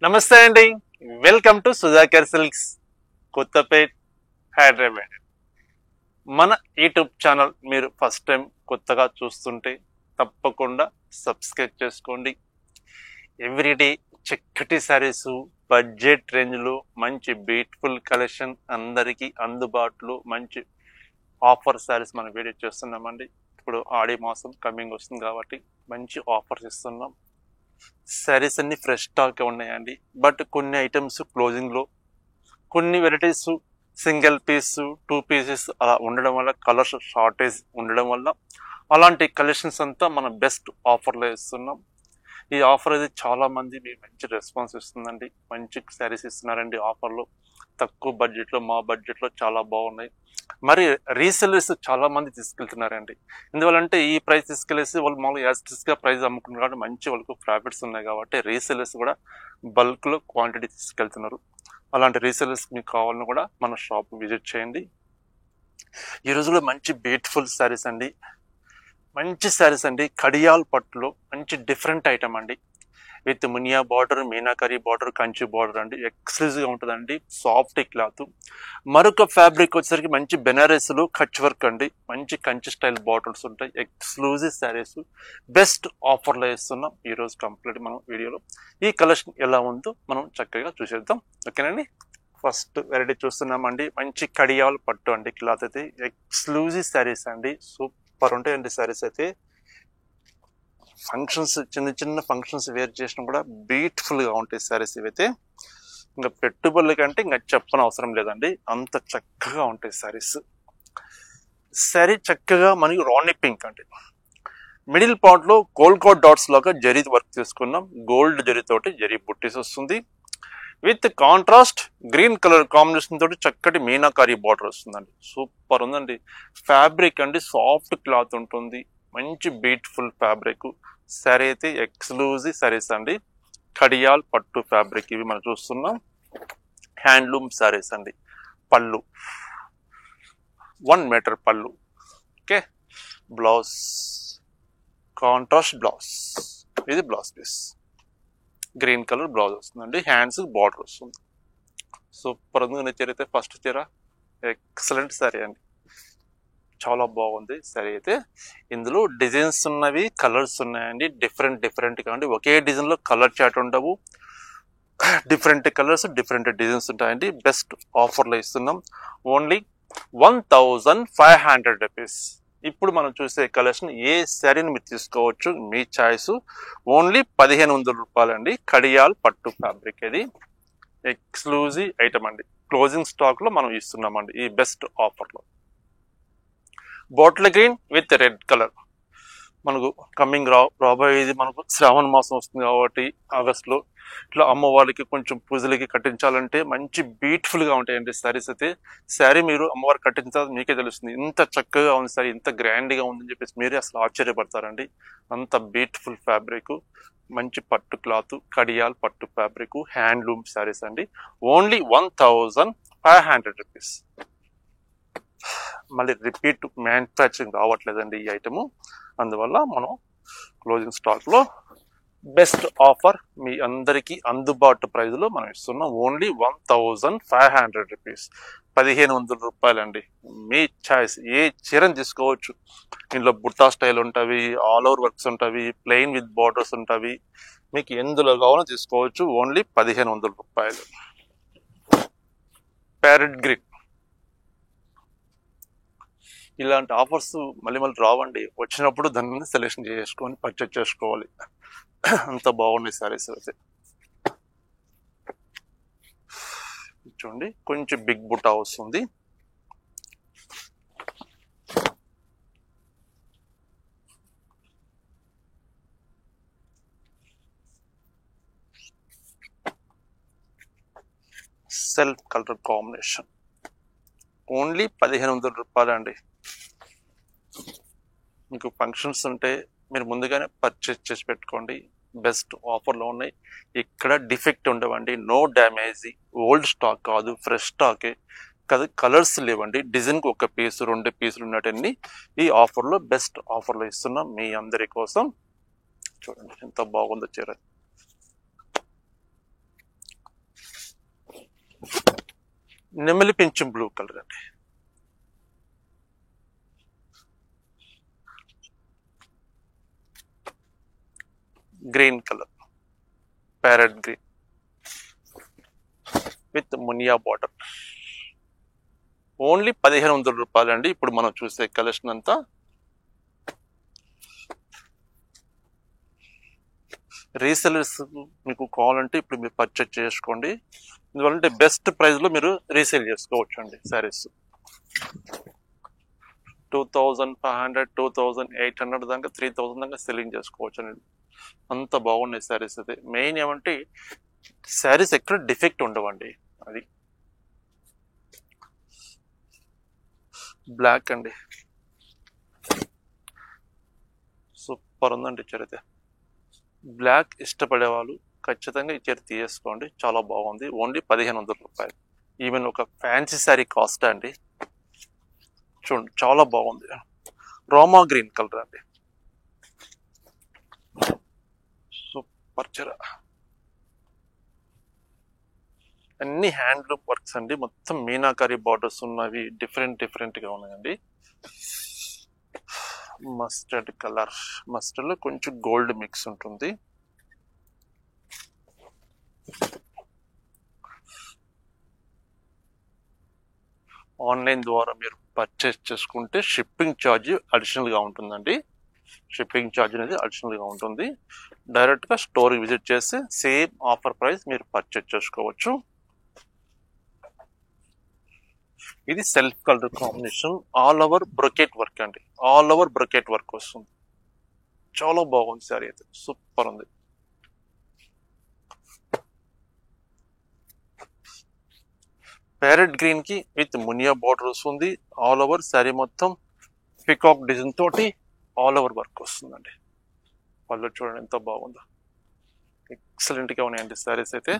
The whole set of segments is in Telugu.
నమస్తే అండి. Welcome to Sudhakar silks, Kothapet, Hyderabad. మన యూట్యూబ్ ఛానల్ మీరు ఫస్ట్ టైం కొత్తగా చూస్తుంటే తప్పకుండా సబ్స్క్రైబ్ చేసుకోండి. ఎవ్రీడే చక్కటి శారీస్, బడ్జెట్ రేంజ్లో మంచి బ్యూటిఫుల్ కలెక్షన్ అందరికీ అందుబాటులో మంచి ఆఫర్ శారీస్ మనం వీడియో చేస్తున్నామండి. ఇప్పుడు ఆడి మాసం కమింగ్ వస్తుంది కాబట్టి మంచి ఆఫర్స్ ఇస్తున్నాం. శారీస్ అన్ని ఫ్రెష్ స్టాక్ ఉన్నాయండి. బట్ కొన్ని ఐటమ్స్ క్లోజింగ్లో, కొన్ని వెరైటీస్ సింగిల్ పీస్, 2 పీసెస్ అలా ఉండడం వల్ల, కలర్స్ షార్టేజ్ ఉండడం వల్ల అలాంటి కలెక్షన్స్ అంతా మనం బెస్ట్ ఆఫర్లో ఇస్తున్నాం. ఈ ఆఫర్ అయితే చాలా మంది మీకు మంచి రెస్పాన్స్ ఇస్తుందండి. మంచి శారీస్ ఇస్తున్నారండి ఆఫర్లో. తక్కువ బడ్జెట్లో, మా బడ్జెట్లో చాలా బాగున్నాయి. మరి రీసెల్లర్స్ చాలా మంది తీసుకెళ్తున్నారండి. ఎందువల్లంటే ఈ ప్రైస్ తీసుకెళ్లేసి వాళ్ళు మామూలుగా యాజ్గా ప్రైస్ అమ్ముకున్నారు కాబట్టి మంచి వాళ్ళకు ప్రాఫిట్స్ ఉన్నాయి కాబట్టి రీసెల్లర్స్ కూడా బల్క్లో క్వాంటిటీ తీసుకెళ్తున్నారు. అలాంటి రీసెల్లర్స్ మీకు కావాలని కూడా మన షాప్ విజిట్ చేయండి. ఈ రోజులో మంచి బ్యూటిఫుల్ శారీస్ అండి, మంచి శారీస్ అండి. కడియాల్ పట్టులో మంచి డిఫరెంట్ ఐటమ్ అండి. With Muniya border, meenakari border, Kanchi border అండి. ఎక్స్క్లూజివ్గా ఉంటుందండి. Soft cloth. మరొక ఫ్యాబ్రిక్ వచ్చేసరికి మంచి బెనారస్లు కచ్ వర్క్ అండి. మంచి కంచి స్టైల్ బార్డర్స్ ఉంటాయి. ఎక్స్క్లూజివ్ శారీస్ బెస్ట్ ఆఫర్లో ఇస్తున్నాం ఈరోజు కంప్లీట్ మనం వీడియోలో. ఈ కలెక్షన్ ఎలా ఉందో మనం చక్కగా చూసేద్దాం. ఓకేనండి. ఫస్ట్ వెరైటీ చూస్తున్నామండి. మంచి కడియాల్ పట్టు అండి. క్లాత్ అయితే ఎక్స్క్లూజివ్ శారీస్ అండి. సూపర్ ఉంటాయండి శారీస్ అయితే. ఫంక్షన్స్, చిన్న చిన్న ఫంక్షన్స్ వేర్ చేసినా కూడా బ్యూటిఫుల్గా ఉంటాయి శారీస్ ఇవైతే. ఇంకా పెట్టుబడుల కంటే ఇంకా చెప్పని అవసరం లేదండి, అంత చక్కగా ఉంటాయి శారీస్. శారీ చక్కగా మనకి రాణి పింక్ అండి. మిడిల్ పార్ట్లో కోల్కోట్ డాట్స్ లాగా జరీ వర్క్ తీసుకున్నాం. గోల్డ్ జరీతోటి జరీ బుట్టీస్ వస్తుంది. With contrast green colour combination తోటి చక్కటి మీనాకారీ బార్డర్ వస్తుందండి. సూపర్ ఉందండి. ఫ్యాబ్రిక్ అండి సాఫ్ట్ క్లాత్ ఉంటుంది. మంచి బ్యూటిఫుల్ ఫ్యాబ్రిక్. శారీ అయితే ఎక్స్క్లూజివ్ శారీస్ అండి. కడియాల్ పట్టు ఫ్యాబ్రిక్ ఇవి మనం చూస్తున్నాం. హ్యాండ్లూమ్ శారీస్ అండి. పళ్ళు 1 మీటర్ పళ్ళు. ఓకే. Blouse contrast blouse. ఇది blouse piece. Green colour blouse వస్తుందండి. హ్యాండ్స్ బార్డర్ వస్తుంది. సూపర్ ఉంది. చీర అయితే ఫస్ట్ చీర ఎక్సలెంట్ శారీ అండి. చాలా బాగుంది శారీ అయితే. ఇందులో డిజైన్స్ ఉన్నవి, కలర్స్ ఉన్నాయండి. డిఫరెంట్గా అండి. ఒకే డిజైన్లో కలర్ చాట్ ఉండవు. డిఫరెంట్ కలర్స్, డిఫరెంట్ డిజైన్స్ ఉంటాయండి. బెస్ట్ ఆఫర్లో ఇస్తున్నాం. Only 1500 rupees. ఇప్పుడు మనం చూసే కలెక్షన్ ఏ శారీని మీరు తీసుకోవచ్చు, మీ చాయిస్. ఓన్లీ 1500 రూపాయలండి. కడియాల్ పట్టు ఫ్యాబ్రిక్. ఇది ఎక్స్క్లూజివ్ ఐటమ్ అండి. క్లోజింగ్ స్టాక్లో మనం ఇస్తున్నామండి ఈ బెస్ట్ ఆఫర్లో. Bottle green with red colour. మనకు కమింగ్ రాబోయేది మనకు శ్రావణ మాసం వస్తుంది కాబట్టి ఆగస్టులో ఇట్లా అమ్మవారికి కొంచెం పూజలకి కట్టించాలంటే మంచి బ్యూటిఫుల్గా ఉంటాయండి శారీస్ అయితే. శారీ మీరు అమ్మవారికి కట్టించాలి మీకే తెలుస్తుంది. ఇంత చక్కగా ఉంది శారీ, ఇంత గ్రాండ్గా ఉందని చెప్పేసి మీరే అసలు ఆశ్చర్యపడతారండి. అంత బ్యూటిఫుల్ ఫ్యాబ్రిక్, మంచి పట్టు క్లాత్, కడియాల్ పట్టు ఫ్యాబ్రిక్, హ్యాండ్లూమ్ శారీస్ అండి. Only 1500 rupees. మళ్ళీ రిపీట్ మ్యానుఫ్యాక్చరింగ్ రావట్లేదండి ఈ ఐటము. అందువల్ల మనం క్లోజింగ్ స్టాక్లో బెస్ట్ ఆఫర్ మీ అందరికీ అందుబాటు ప్రైజ్లో మనం ఇస్తున్నాం. Only 1500 rupees. 1500 రూపాయలండి. మీ ఛాయిస్. ఏ చీరని తీసుకోవచ్చు. ఇందులో బుట్టా స్టైల్ ఉంటుంది, ఆల్ ఓవర్ వర్క్స్ ఉంటుంది, ప్లెయిన్ విత్ బార్డర్స్ ఉంటుంది. మీకు ఎందులో కావాలో తీసుకోవచ్చు. ఓన్లీ 1500 రూపాయలు. Parrot green. ఇలాంటి ఆఫర్స్ మళ్ళీ రావండి. వచ్చినప్పుడు దాని మీద సెలెక్షన్ చేసుకొని పర్చేజ్ చేసుకోవాలి. అంత బాగున్నాయి శారీస్ అయితే. చూడండి, కొంచెం బిగ్ బుట్టా వస్తుంది. Self colour combination. ఓన్లీ 1500 రూపాయలండి. మీకు ఫంక్షన్స్ ఉంటే మీరు ముందుగానే పర్చేజ్ చేసి పెట్టుకోండి. బెస్ట్ ఆఫర్లో ఉన్నాయి. ఇక్కడ డిఫెక్ట్ ఉండవండి. No damage. ఓల్డ్ స్టాక్ కాదు, ఫ్రెష్ స్టాకే కదా. కలర్స్ లేవండి. డిజైన్కి 1 పీసు 2 పీసులు ఉన్నట్టండి. ఈ ఆఫర్లో బెస్ట్ ఆఫర్లో ఇస్తున్నాం మీ అందరి కోసం. చూడండి ఎంత బాగుందో చీర. నెమలి పింఛం బ్లూ కలర్ అండి. Green colour, parrot green with Muniya border. Only 1500 రూపాయలు అండి. ఇప్పుడు మనం చూసే కలెక్షన్ అంతా. రీసెలర్స్ మీకు కావాలంటే ఇప్పుడు మీరు పర్చేజ్ చేసుకోండి. ఎందువల్లంటే బెస్ట్ ప్రైస్ లో మీరు రీసేల్ చేసుకోవచ్చు అండి. శారీస్ 2500, 2800 దాకా 3000 దాకా సెల్లింగ్ చేసుకోవచ్చు అండి. అంత బాగున్నాయి శారీస్. అయితే మెయిన్ ఏమంటే శారీస్ ఎక్కడ డిఫెక్ట్ ఉండవండి. అది బ్లాక్ అండి, సూపర్ ఉందండి. ఇచ్చారైతే బ్లాక్ ఇష్టపడే వాళ్ళు ఖచ్చితంగా ఇచ్చారు తీసుకోండి, చాలా బాగుంది. ఓన్లీ 1500 రూపాయలు. ఈవెన్ ఒక ఫ్యాన్సీ శారీ కాస్ట్ అండి. చూడండి చాలా బాగుంది. రోమా గ్రీన్ కలర్ అండి, సూపర్ చీర. అన్ని హ్యాండ్లూమ్ వర్క్స్ అండి. మొత్తం మీనాకారి బార్డర్స్ ఉన్నవి, డిఫరెంట్ గా ఉన్నాయండి. మస్టర్డ్ కలర్, మస్టర్డ్ లో కొంచెం గోల్డ్ మిక్స్ ఉంటుంది. ఆన్లైన్ ద్వారా మీరు పర్చేస్ చేసుకుంటే షిప్పింగ్ ఛార్జ్ అడిషనల్ గా ఉంటుందండి. షిప్పింగ్ ఛార్జ్ అనేది అడిషనల్ గా ఉంటుంది. డైరెక్ట్ గా స్టోర్ విజిట్ చేసి సేమ్ ఆఫర్ ప్రైస్ మీరు పర్చేస్ చేసుకోవచ్చు. ఇది self colour combination, all over brocade work అండి. ఆల్ ఓవర్ బ్రొకెట్ వర్క్ వస్తుంది. చాలా బాగుంది సారీ అయితే, సూపర్ ఉంది. ప్యారెట్ గ్రీన్ కి విత్ మునియా బార్డర్ వస్తుంది. ఆల్ ఓవర్ శారీ మొత్తం పికాక్ డిజైన్ తోటి ఆల్ ఓవర్ వర్క్ వస్తుందండి. పళ్ళు చూడండి ఎంత బాగుందో, ఎక్సలెంట్ గా ఉన్నాయండి శారీస్ అయితే.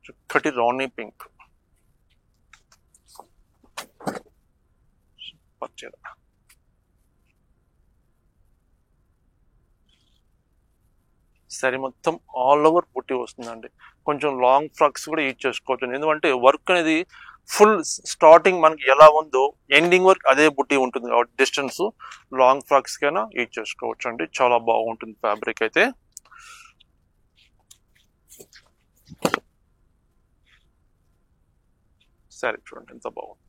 చక్కటి రాణి పింక్ పచ్చ. శారీ మొత్తం ఆల్ ఓవర్ బుట్టి వస్తుందండి. కొంచెం లాంగ్ ఫ్రాక్స్ కూడా యూజ్ చేసుకోవచ్చు. ఎందుకంటే వర్క్ అనేది ఫుల్ స్టార్టింగ్ మనకి ఎలా ఉందో ఎండింగ్ వర్క్ అదే బుట్టి ఉంటుంది కాబట్టి డిస్టెన్స్ లాంగ్ ఫ్రాక్స్ కైనా యూజ్ చేసుకోవచ్చు అండి. చాలా బాగుంటుంది ఫ్యాబ్రిక్ అయితే. సరే చూడండి ఎంత బాగుంది.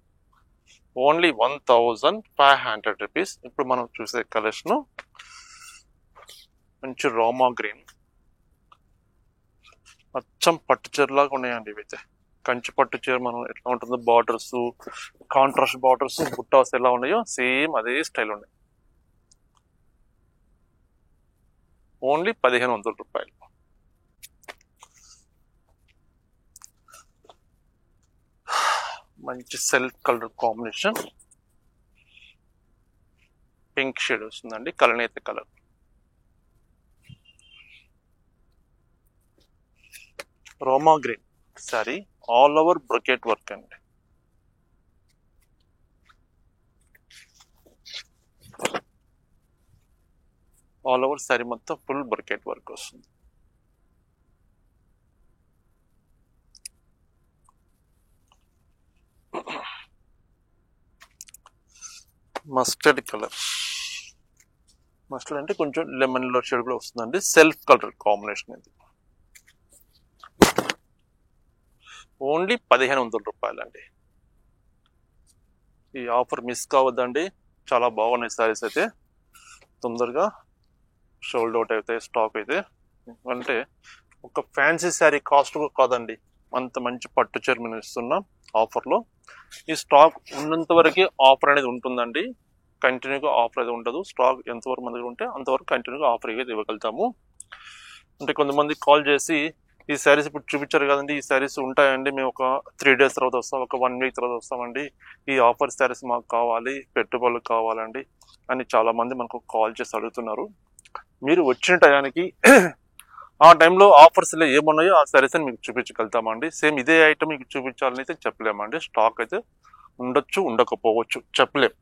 Only 1500 rupees. ఇప్పుడు మనం చూసే కలెక్షన్ మంచి రోమా గ్రీన్, అచ్చం పట్టు చీరలాగా ఉన్నాయండి ఇవైతే. కంచి పట్టు చీర మనం ఎట్లా ఉంటుందో బార్డర్స్, కాంట్రాస్ట్ బార్డర్స్, బుట్టాస్ ఎలా ఉన్నాయో సేమ్ అదే స్టైల్ ఉన్నాయి. ఓన్లీ 1500 రూపాయలు. మంచి self colour combination, pink shade వస్తుందండి, కలనేత కలర్. రోమా green sari, all over brocade work అండి. ఆల్ ఓవర్ సారీ మొత్తం ఫుల్ బ్రొకెట్ వర్క్ వస్తుంది. మస్టర్డ్ కలర్, మస్టర్డ్ అంటే కొంచెం లెమన్ లో షేడ్ కూడా వస్తుందండి. సెల్ఫ్ కలర్ కాంబినేషన్ ఇది. ఓన్లీ 1500 రూపాయలు అండి. ఈ ఆఫర్ మిస్ కావద్దండి, చాలా బాగున్నాయి సారీస్ అయితే. తొందరగా సోల్డ్ అవుట్ అవుతాయి స్టాక్ అయితే. అంటే ఒక ఫ్యాన్సీ శారీ కాస్ట్ కాదండి, అంత మంచి పట్టు చీర మనం ఇస్తున్నాం ఆఫర్లో. ఈ స్టాక్ ఉన్నంత వరకే ఆఫర్ అనేది ఉంటుందండి, కంటిన్యూగా ఆఫర్ అయితే ఉండదు. స్టాక్ ఎంతవరకు మన దగ్గర ఉంటే అంతవరకు కంటిన్యూగా ఆఫర్ అయితే ఇవ్వగలుగుతాము. అంటే కొంతమంది కాల్ చేసి ఈ శారీస్ ఇప్పుడు చూపించారు కదండి, ఈ శారీస్ ఉంటాయండి, మేము ఒక 3 days తర్వాత వస్తాం, ఒక 1 week తర్వాత వస్తామండి, ఈ ఆఫర్ శారీస్ మాకు కావాలి, పెట్టుబడులు కావాలండి అని చాలా మంది మనకు కాల్ చేసి అడుగుతున్నారు. మీరు వచ్చిన టయానికి ఆ టైంలో ఆఫర్స్ ఏమున్నాయో ఆ శారీస్ అని మీకు చూపించగలుగుతామండి. సేమ్ ఇదే ఐటమ్ మీకు చూపించాలని అయితే చెప్పలేమండి. స్టాక్ అయితే ఉండొచ్చు, ఉండకపోవచ్చు, చెప్పలేం.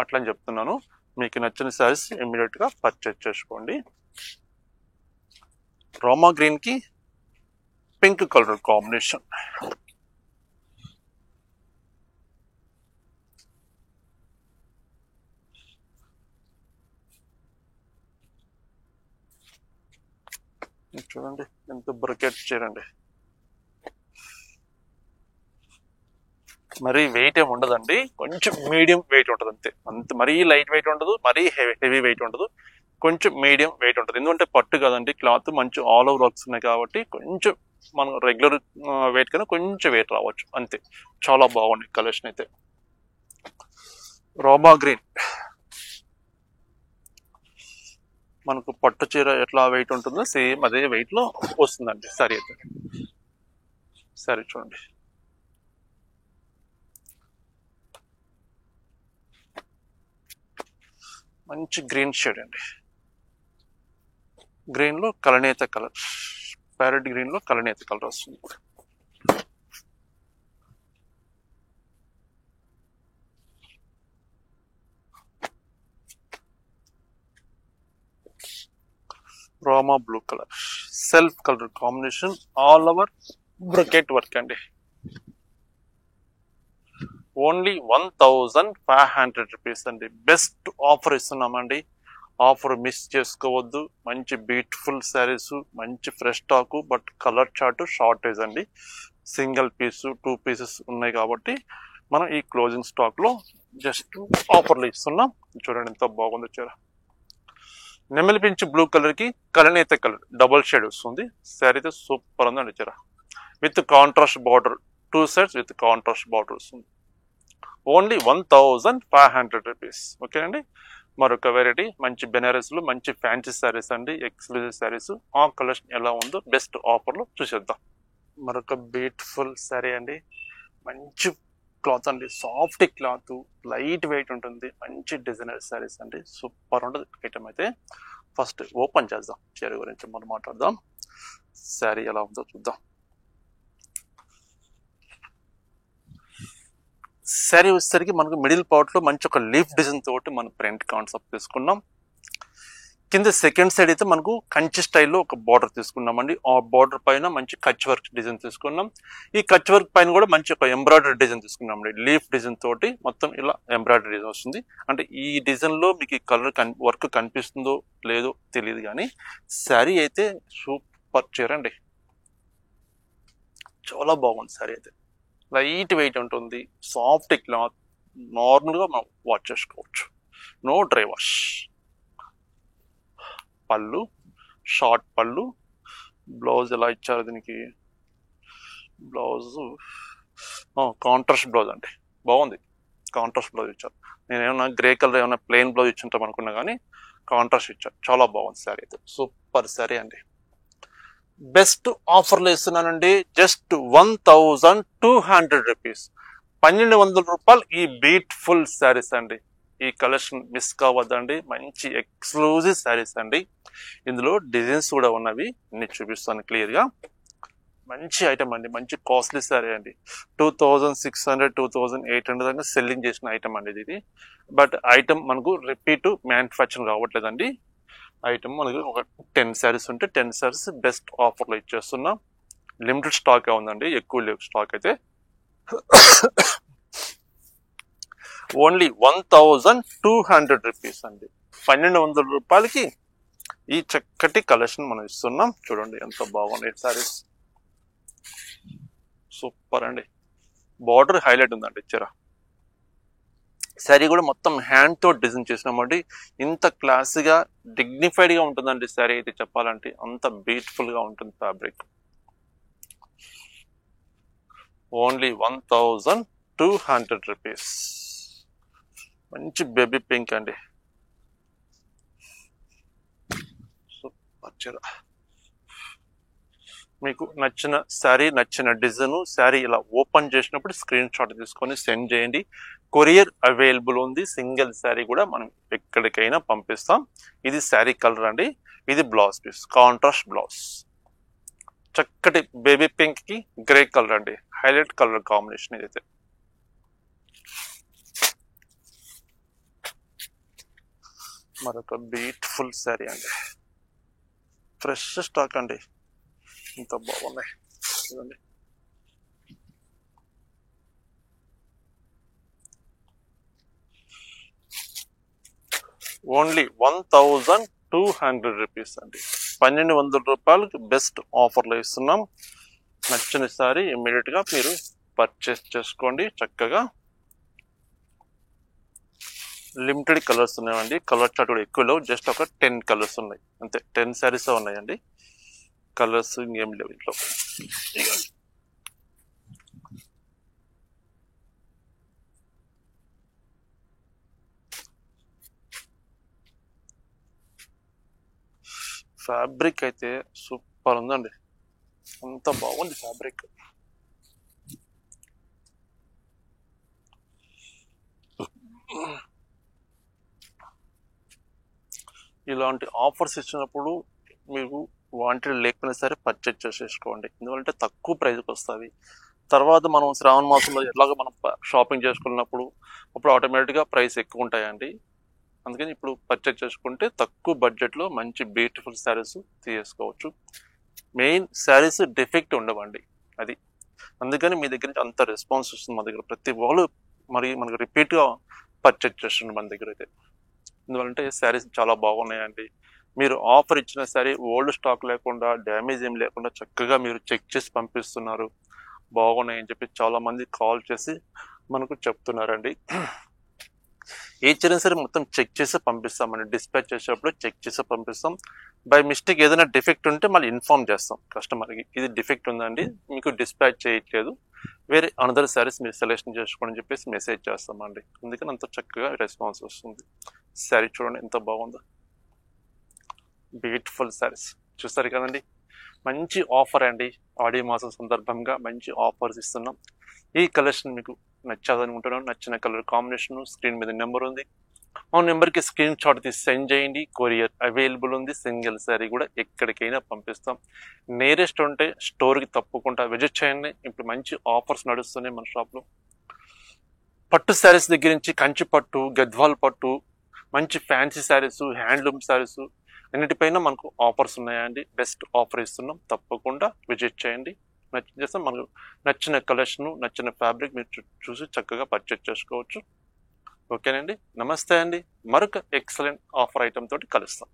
అట్లా అని చెప్తున్నాను. మీకు నచ్చిన శారీస్ ఇమ్మీడియట్ గా పర్చేజ్ చేసుకోండి. రోమా గ్రీన్ కి పింక్ కలర్ కాంబినేషన్. చూడండి ఎంత బ్రకెట్ చేయండి. మరీ వెయిట్ ఏమి ఉండదండి, కొంచెం మీడియం వెయిట్ ఉంటుంది అంతే. మరీ లైట్ వెయిట్ ఉండదు, మరీ హెవీ వెయిట్ ఉండదు, కొంచెం మీడియం వెయిట్ ఉంటుంది. ఎందుకంటే పట్టు కదండి, క్లాత్ మంచి ఆల్ ఓవర్ వర్క్స్ ఉన్నాయి కాబట్టి కొంచెం మనం రెగ్యులర్ వెయిట్ కన్నా కొంచెం వెయిట్ రావచ్చు అంతే. చాలా బాగుంది కలెక్షన్ అయితే. రామా గ్రీన్, మనకు పట్టు చీర ఎట్లా వెయిట్ ఉంటుందో సేమ్ అదే వెయిట్ లో వస్తుందండి సారీ అయితే. సారీ చూడండి, మంచి గ్రీన్ షేడ్ అండి. గ్రీన్ లో కలనేత కలర్, ప్యారెట్ గ్రీన్ లో కలనేత కలర్ వస్తుంది. Rama blue colour, self colour combination, all over brocade work అండి. ఓన్లీ 1500 రూపీస్ అండి. బెస్ట్ ఆఫర్ ఇస్తున్నామండి. ఆఫర్ మిస్ చేసుకోవద్దు. మంచి బ్యూటిఫుల్ శారీస్, మంచి fresh stock, but colour chart shortage అండి. సింగిల్ పీస్ 2 పీసెస్ ఉన్నాయి కాబట్టి మనం ఈ క్లోజింగ్ స్టాక్ లో జస్ట్ ఆఫర్లు ఇస్తున్నాం. చూడండి ఎంత బాగుంది చీర. నెమలి పింఛ్ బ్లూ కలర్ కి కలనేత కలర్ డబుల్ షేడ్ వస్తుంది. శారీ అయితే సూపర్ ఉందండి చీర. With contrast border, 2 sides with contrast border వస్తుంది. Only 1500 rupees. ఓకే అండి. మరొక వెరైటీ మంచి బెనారస్ లో మంచి ఫ్యాన్సీ శారీస్ అండి, ఎక్స్క్లూజివ్ శారీస్. ఆ కలెక్షన్ ఎలా ఉందో బెస్ట్ ఆఫర్ లో చూసేద్దాం. మరొక బ్యూటిఫుల్ శారీ అండి, మంచి క్లాత్ అండి, సాఫ్ట్ క్లాత్, లైట్ వెయిట్ ఉంటుంది, మంచి డిజైనర్ శారీస్ అండి. సూపర్ ఉంటుంది ఐటమ్ అయితే. ఫస్ట్ ఓపెన్ చేద్దాం, చీర గురించి మనం మాట్లాడదాం. శారీ ఎలా ఉందో చూద్దాం. శారీ వచ్చేసరికి మనకు మిడిల్ పార్ట్ లో మంచి ఒక లీఫ్ డిజైన్ తోటి మనం ప్రింట్ కాన్సెప్ట్ తీసుకున్నాం. కింద సెకండ్ సైడ్ అయితే మనకు కంచి స్టైల్లో ఒక బార్డర్ తీసుకున్నామండి. ఆ బార్డర్ పైన మంచి కచ్ వర్క్ డిజైన్ తీసుకున్నాం. ఈ కచ్ వర్క్ పైన కూడా మంచి ఒక ఎంబ్రాయిడరీ డిజైన్ తీసుకున్నామండి. లీఫ్ డిజైన్ తోటి మొత్తం ఇలా ఎంబ్రాయిడరీ డిజైన్ వస్తుంది. అంటే ఈ డిజైన్ లో మీకు కలర్ వర్క్ కనిపిస్తుందో లేదో తెలియదు, కానీ శారీ అయితే సూపర్ చీర అండి. చాలా బాగుంది శారీ అయితే. లైట్ వెయిట్ ఉంటుంది, సాఫ్ట్ క్లాత్, నార్మల్గా మనం వాష్ చేసుకోవచ్చు, నో డ్రై వాష్. పళ్ళు షార్ట్ పళ్ళు, బ్లౌజ్ ఎలా ఇచ్చారు దీనికి, బ్లౌజ్ కాంట్రాస్ట్ బ్లౌజ్ అండి, బాగుంది. కాంట్రాస్ట్ బ్లౌజ్ ఇచ్చారు. నేను ఏమన్నా గ్రే కలర్ ఏమైనా ప్లెయిన్ బ్లౌజ్ ఇచ్చుంటాం అనుకున్నా, కానీ కాంట్రాస్ట్ ఇచ్చారు. చాలా బాగుంది శారీ అయితే, సూపర్ శారీ అండి. బెస్ట్ ఆఫర్లు ఇస్తున్నానండి. జస్ట్ 1200 రూపీస్, 1200 రూపాయలు ఈ బ్యూటిఫుల్ శారీస్ అండి. ఈ కలెక్షన్ మిస్ కావద్దండి. మంచి ఎక్స్క్లూజివ్ శారీస్ అండి. ఇందులో డిజైన్స్ కూడా ఉన్నవి, నేను చూపిస్తాను క్లియర్ గా. మంచి ఐటమ్ అండి, మంచి కాస్ట్లీ శారీ అండి. 2600 2800 దాకా సెల్లింగ్ చేసిన ఐటమ్ అండి ఇది. బట్ ఐటమ్ మనకు రిపీట్ మ్యానుఫ్యాక్చరింగ్ రావట్లేదండి. ఐటమ్ మనకు ఒక 10 శారీస్ ఉంటే 10 శారీస్ బెస్ట్ ఆఫర్లో ఇచ్చేస్తున్నాం. లిమిటెడ్ స్టాక్ ఉందండి, ఎక్కువ లేవు స్టాక్ అయితే. ఓన్లీ 1200 రూపీస్ అండి. 1200 రూపాయలకి ఈ చక్కటి కలెక్షన్ మనం ఇస్తున్నాం. చూడండి ఎంత బాగున్నాయి శారీస్, సూపర్ అండి. బార్డర్ హైలైట్ ఉందండి చీర. శారీ కూడా మొత్తం హ్యాండ్ తో డిజైన్ చేసినామండి. ఇంత క్లాసీగా డిగ్నిఫైడ్ గా ఉంటుందండి శారీ అయితే, చెప్పాలంటే అంత బ్యూటిఫుల్ గా ఉంటుంది ఫ్యాబ్రిక్. Only 1200 rupees. మంచి బేబీ పింక్ అండి, సూపర్ చీర. మీకు నచ్చిన శారీ, నచ్చిన డిజైన్ శారీ ఇలా ఓపెన్ చేసినప్పుడు స్క్రీన్ షాట్ తీసుకొని సెండ్ చేయండి. కొరియర్ అవైలబుల్ ఉంది. సింగిల్ శారీ కూడా మనం ఎక్కడికైనా పంపిస్తాం. ఇది శారీ కలర్ అండి, ఇది బ్లౌజ్ పీస్, కాంట్రాస్ట్ బ్లౌజ్. చక్కటి బేబీ పింక్ కి గ్రే కలర్ అండి, హైలైట్ కలర్ కాంబినేషన్ ఇదైతే. మరొక బ్యూటిఫుల్ శారీ అండి, ఫ్రెష్ స్టాక్ అండి, ఇంత బాగున్నాయి. ఓన్లీ 1200 రూపీస్ అండి. 1200 రూపాయలకి బెస్ట్ ఆఫర్లో ఇస్తున్నాం. నచ్చిన సారీ ఇమ్మీడియట్ గా మీరు పర్చేస్ చేసుకోండి. చక్కగా లిమిటెడ్ కలర్స్ ఉన్నాయండి. కలర్ చార్ట్ కూడా ఎక్కువ లేవు, జస్ట్ ఒక 10 కలర్స్ ఉన్నాయి అంతే. 10 శారీస్ ఉన్నాయండి. కలర్స్ ఇంకేం లేవు ఇంట్లో. ఫ్యాబ్రిక్ అయితే సూపర్ ఉందండి, అంత బాగుంది ఫ్యాబ్రిక్. ఇలాంటి ఆఫర్స్ ఇచ్చినప్పుడు మీరు వాంటెడ్ లేకపోయినా సరే పర్చేజ్ చేసేసుకోండి, ఎందుకంటే తక్కువ ప్రైస్కి వస్తుంది. తర్వాత మనం శ్రావణ మాసంలో ఎలాగో మనం షాపింగ్ చేసుకున్నప్పుడు అప్పుడు ఆటోమేటిక్గా ప్రైస్ ఎక్కువ ఉంటాయండి. అందుకని ఇప్పుడు పర్చేజ్ చేసుకుంటే తక్కువ బడ్జెట్లో మంచి బ్యూటిఫుల్ శారీస్ తీసుకోవచ్చు. మెయిన్ శారీస్ డిఫెక్ట్ ఉండవండి, అది అందుకని మీ దగ్గర నుంచి అంత రెస్పాన్స్ వస్తుంది. మా దగ్గర ప్రతి వాళ్ళు మరి మనకు రిపీట్గా పర్చేజ్ చేస్తుంది మన దగ్గర అయితే. ఎందుకంటే శారీస్ చాలా బాగున్నాయండి. మీరు ఆఫర్ ఇచ్చిన శారీ ఓల్డ్ స్టాక్ లేకుండా డ్యామేజ్ ఏం లేకుండా చక్కగా మీరు చెక్ చేసి పంపిస్తున్నారు. బాగున్నాయని చెప్పి చాలా మంది కాల్ చేసి మనకు చెప్తున్నారండి. ఏ చైనా సరే మొత్తం చెక్ చేసి పంపిస్తామండి. డిస్పాచ్ చేసేటప్పుడు చెక్ చేసి పంపిస్తాం. బై మిస్టేక్ ఏదైనా డిఫెక్ట్ ఉంటే మళ్ళీ ఇన్ఫార్మ్ చేస్తాం కస్టమర్కి, ఇది డిఫెక్ట్ ఉందండి మీకు డిస్పాచ్ చేయట్లేదు, వేరే అనదర్ శారీస్ మీరు సెలెక్షన్ చేసుకోండి అని చెప్పేసి మెసేజ్ చేస్తామండి. అందుకని అంత చక్కగా రెస్పాన్స్ వస్తుంది. శారీ చూడండి ఎంత బాగుందో, బ్యూటిఫుల్ శారీస్ చూస్తారు కదండి. మంచి ఆఫర్ అండి, ఆడి మాసం సందర్భంగా మంచి ఆఫర్స్ ఇస్తున్నాం. ఈ కలెక్షన్ మీకు నచ్చాదనుకుంటున్నాను. నచ్చిన కలర్ కాంబినేషన్ స్క్రీన్ మీద నెంబర్ ఉంది, ఆ నెంబర్కి స్క్రీన్ షాట్ తీసి సెండ్ చేయండి. కొరియర్ అవైలబుల్ ఉంది. సింగిల్ శారీ కూడా ఎక్కడికైనా పంపిస్తాం. నియరెస్ట్ ఉంటే స్టోర్కి తప్పకుండా విజిట్ చేయండి. ఇప్పుడు మంచి ఆఫర్స్ నడుస్తున్నాయి మన షాప్లో. పట్టు శారీస్ దగ్గర నుంచి కంచి పట్టు, గద్వాల్ పట్టు, మంచి ఫ్యాన్సీ శారీస్, హ్యాండ్లూమ్ శారీస్ అన్నిటిపైన మనకు ఆఫర్స్ ఉన్నాయండి. బెస్ట్ ఆఫర్ ఇస్తున్నాం, తప్పకుండా విజిట్ చేయండి. నచ్చిన మనకు నచ్చిన కలెక్షన్, నచ్చిన ఫ్యాబ్రిక్ మీరు చూసి చక్కగా పర్చేజ్ చేసుకోవచ్చు. ఓకేనండి, నమస్తే అండి. మరొక ఎక్సలెంట్ ఆఫర్ ఐటమ్ తోటి కలుస్తాం.